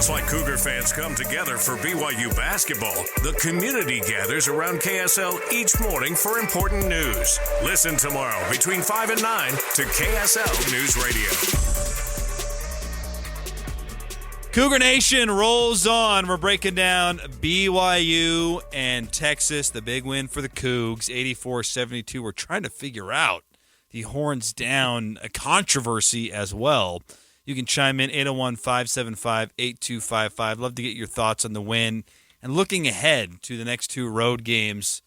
Just like Cougar fans come together for BYU basketball, the community gathers around KSL each morning for important news. Listen tomorrow between 5 and 9 to KSL News Radio. Cougar Nation rolls on. We're breaking down BYU and Texas, the big win for the Cougs, 84-72. We're trying to figure out the horns down controversy as well. You can chime in 801-575-8255. Love to get your thoughts on the win. And looking ahead to the next two road games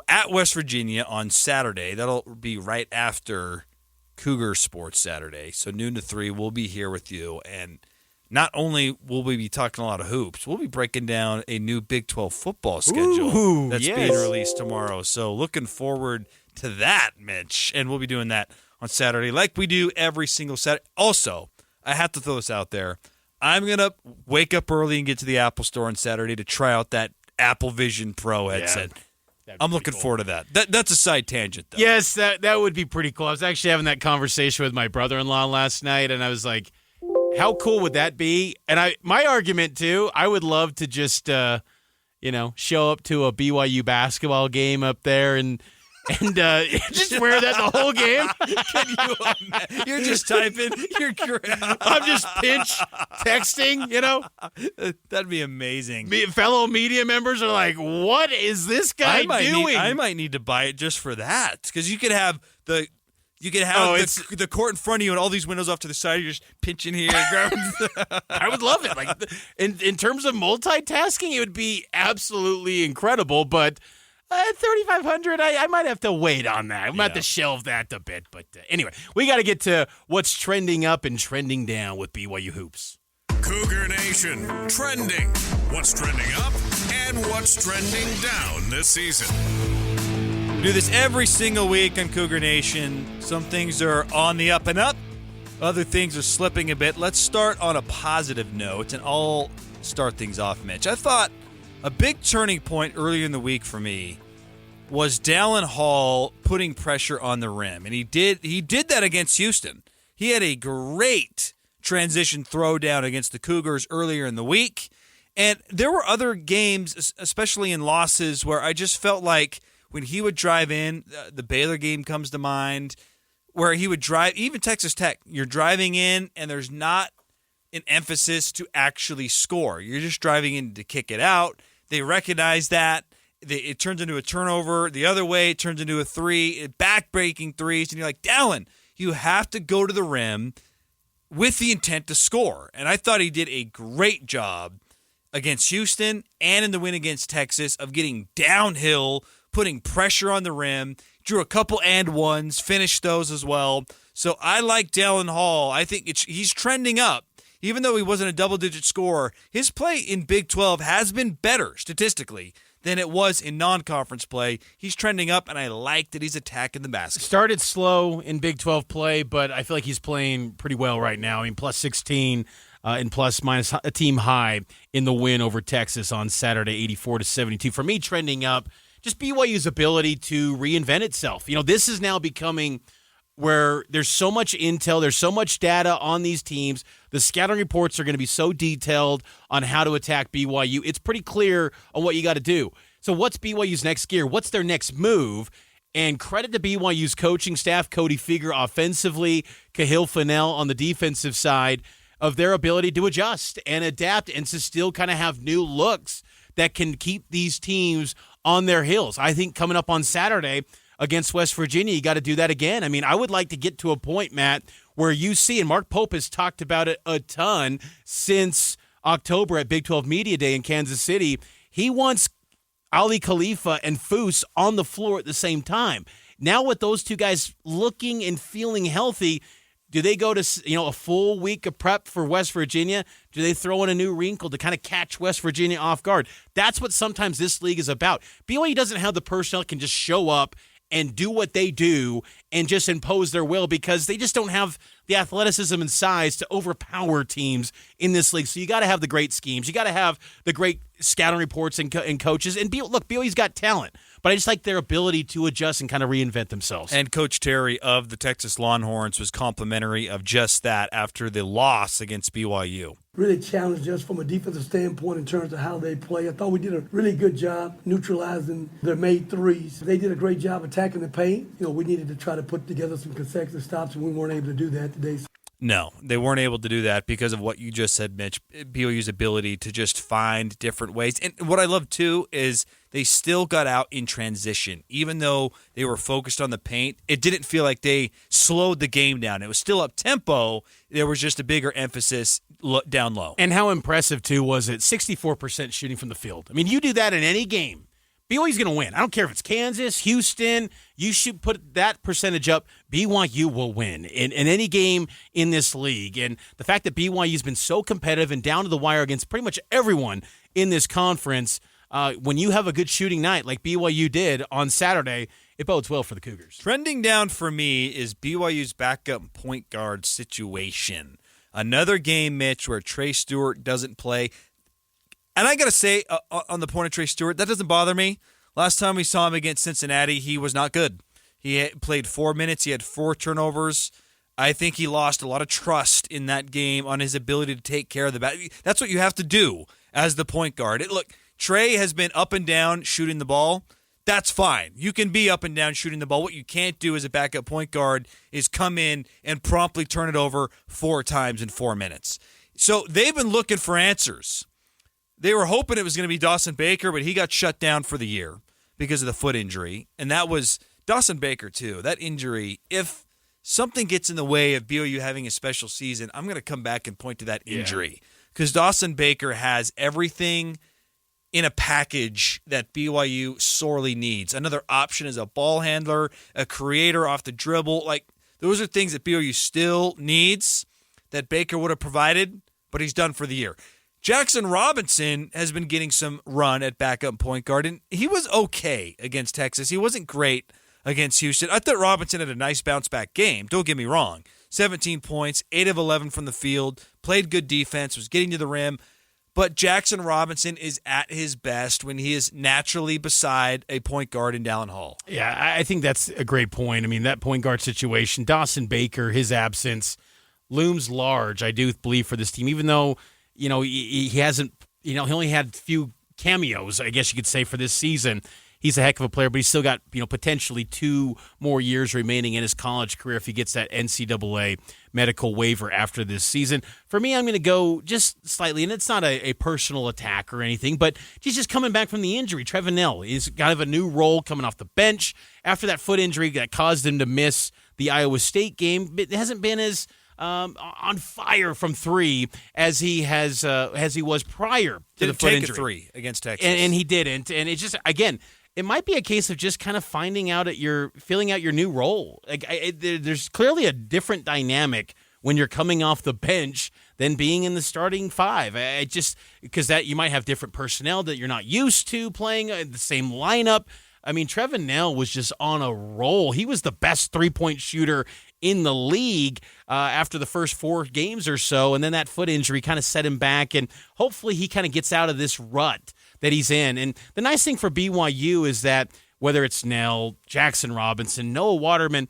at West Virginia on Saturday. That'll be right after Cougar Sports Saturday. So noon to 3, we'll be here with you. And not only will we be talking a lot of hoops, we'll be breaking down a new Big 12 football schedule that's being released tomorrow. So looking forward to that, Mitch. And we'll be doing that on Saturday like we do every single Saturday. Also, I have to throw this out there. I'm going to wake up early and get to the Apple Store on Saturday to try out that Apple Vision Pro headset. I'm looking forward to that. That's a side tangent, though. Yes, that would be pretty cool. I was actually having that conversation with my brother-in-law last night, and I was like, how cool would that be? And my argument, too, I would love to just, show up to a BYU basketball game up there and just wear that the whole game. Can you imagine? You're just typing. I'm just pinch texting, That'd be amazing. Fellow media members are like, what is this guy doing? I might need to buy it just for that. Because you could have the court in front of you and all these windows off to the side. You're just pinching here. I would love it. Like in terms of multitasking, it would be absolutely incredible. But $3,500, I might have to wait on that. I might have to shelve that a bit. But anyway, we got to get to what's trending up and trending down with BYU Hoops. Cougar Nation, trending. What's trending up and what's trending down this season. We do this every single week on Cougar Nation. Some things are on the up and up. Other things are slipping a bit. Let's start on a positive note, and I'll start things off, Mitch. I thought a big turning point earlier in the week for me was Dallin Hall putting pressure on the rim, and he did that against Houston. He had a great transition throwdown against the Cougars earlier in the week, and there were other games, especially in losses, where I just felt like when he would drive in, the Baylor game comes to mind, where he would drive, even Texas Tech, you're driving in and there's not an emphasis to actually score. You're just driving in to kick it out. They recognize that. It turns into a turnover. The other way, it turns into a three, back-breaking threes. And you're like, Dallin, you have to go to the rim with the intent to score. And I thought he did a great job against Houston and in the win against Texas of getting downhill, putting pressure on the rim, drew a couple and ones, finished those as well. So I like Dallin Hall. I think he's trending up. Even though he wasn't a double-digit scorer, his play in Big 12 has been better statistically than it was in non-conference play. He's trending up, and I like that he's attacking the basket. Started slow in Big 12 play, but I feel like he's playing pretty well right now. I mean, plus 16 and plus minus a team high in the win over Texas on Saturday, 84-72. For me, trending up, just BYU's ability to reinvent itself. This is now becoming where there's so much intel, there's so much data on these teams. The scouting reports are going to be so detailed on how to attack BYU. It's pretty clear on what you got to do. So what's BYU's next gear? What's their next move? And credit to BYU's coaching staff, Cody Fieger offensively, Kahil Fennell on the defensive side, of their ability to adjust and adapt and to still kind of have new looks that can keep these teams on their heels. I think coming up on Saturday against West Virginia, you got to do that again. I mean, I would like to get to a point, Matt, where you see, and Mark Pope has talked about it a ton since October at Big 12 Media Day in Kansas City. He wants Ali Khalifa and Foose on the floor at the same time. Now with those two guys looking and feeling healthy, do they go to a full week of prep for West Virginia? Do they throw in a new wrinkle to kind of catch West Virginia off guard? That's what sometimes this league is about. BYU doesn't have the personnel that can just show up and do what they do and just impose their will because they just don't have the athleticism and size to overpower teams in this league. So you got to have the great schemes. You got to have the great scouting reports and coaches. And look, BYU's got talent. but I just like their ability to adjust and kind of reinvent themselves. And Coach Terry of the Texas Longhorns was complimentary of just that after the loss against BYU. Really challenged us from a defensive standpoint in terms of how they play. I thought we did a really good job neutralizing their made threes. They did a great job attacking the paint. We needed to try to put together some consecutive stops, and we weren't able to do that today. No, they weren't able to do that because of what you just said, Mitch. BYU's ability to just find different ways. And what I love, too, is they still got out in transition. Even though they were focused on the paint, it didn't feel like they slowed the game down. It was still up-tempo. There was just a bigger emphasis down low. And how impressive, too, was it? 64% shooting from the field. I mean, you do that in any game, BYU's going to win. I don't care if it's Kansas, Houston. You should put that percentage up. BYU will win in any game in this league. And the fact that BYU's been so competitive and down to the wire against pretty much everyone in this conference, when you have a good shooting night like BYU did on Saturday, it bodes well for the Cougars. Trending down for me is BYU's backup point guard situation. Another game, Mitch, where Trey Stewart doesn't play. And I got to say, on the point of Trey Stewart, that doesn't bother me. Last time we saw him against Cincinnati, he was not good. He played 4 minutes. He had 4 turnovers. I think he lost a lot of trust in that game on his ability to take care of the bat. That's what you have to do as the point guard. Look, Trey has been up and down shooting the ball. That's fine. You can be up and down shooting the ball. What you can't do as a backup point guard is come in and promptly turn it over 4 times in 4 minutes. So they've been looking for answers. They were hoping it was going to be Dawson Baker, but he got shut down for the year because of the foot injury. And that was Dawson Baker, too. That injury, if something gets in the way of BYU having a special season, I'm going to come back and point to that injury. Because Dawson Baker has everything in a package that BYU sorely needs. Another option is a ball handler, a creator off the dribble. Like, those are things that BYU still needs that Baker would have provided, but he's done for the year. Jackson Robinson has been getting some run at backup point guard, and he was okay against Texas. He wasn't great against Houston. I thought Robinson had a nice bounce-back game. Don't get me wrong. 17 points, 8 of 11 from the field, played good defense, was getting to the rim. But Jackson Robinson is at his best when he is naturally beside a point guard in Dallin Hall. Yeah, I think that's a great point. I mean, that point guard situation, Dawson Baker, his absence looms large, I do believe, for this team, even though he hasn't, he only had a few cameos, I guess you could say, for this season. He's a heck of a player, but he's still got, potentially 2 more years remaining in his college career if he gets that NCAA medical waiver after this season. For me, I'm going to go just slightly, and it's not a personal attack or anything, but he's just coming back from the injury. Trevin Knell is kind of a new role coming off the bench after that foot injury that caused him to miss the Iowa State game. It hasn't been as on fire from 3 as he was prior to the foot injury. Didn't take a 3 against Texas, and he didn't. And it's just, again, it might be a case of just kind of filling out your new role. There's clearly a different dynamic when you're coming off the bench than being in the starting 5. Because that you might have different personnel that you're not used to playing the same lineup. I mean, Trevin Knell was just on a roll. He was the best 3-point shooter in the league after the first 4 games or so, and then that foot injury kind of set him back, and hopefully he kind of gets out of this rut that he's in. And the nice thing for BYU is that whether it's Knell, Jackson Robinson, Noah Waterman,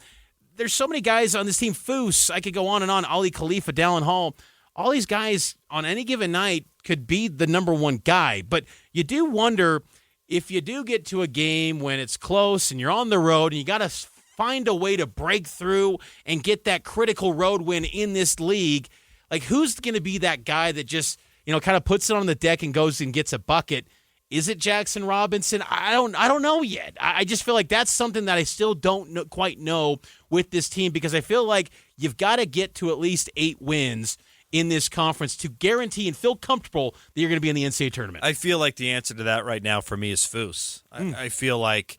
there's so many guys on this team. Foose, I could go on and on, Ali Khalifa, Dallin Hall. All these guys on any given night could be the number 1 guy, but you do wonder if you do get to a game when it's close and you're on the road and you got to find a way to break through and get that critical road win in this league, like who's going to be that guy that just, kind of puts it on the deck and goes and gets a bucket? Is it Jackson Robinson? I don't know yet. I just feel like that's something that I still don't quite know with this team, because I feel like you've got to get to at least 8 wins in this conference to guarantee and feel comfortable that you're going to be in the NCAA tournament. I feel like the answer to that right now for me is Foose. I feel like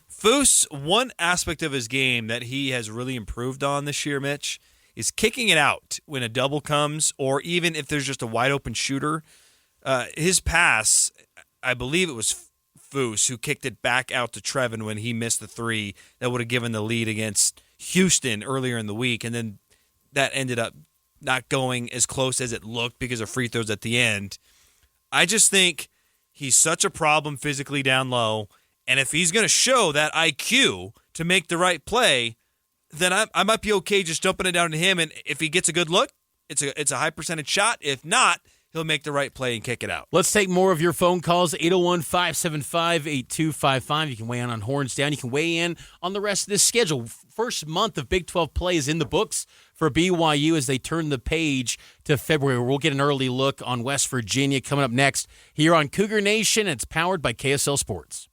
Foose, one aspect of his game that he has really improved on this year, Mitch, is kicking it out when a double comes, or even if there's just a wide open shooter. His pass, I believe it was Foose who kicked it back out to Trevin when he missed the 3 that would have given the lead against Houston earlier in the week, and then that ended up not going as close as it looked because of free throws at the end. I just think he's such a problem physically down low, And if he's going to show that IQ to make the right play, then I might be okay just jumping it down to him. And if he gets a good look, it's a high percentage shot. If not, he'll make the right play and kick it out. Let's take more of your phone calls, 801-575-8255. You can weigh in on Horns Down. You can weigh in on the rest of this schedule. First month of Big 12 play is in the books for BYU as they turn the page to February. We'll get an early look on West Virginia coming up next here on Cougar Nation. It's powered by KSL Sports.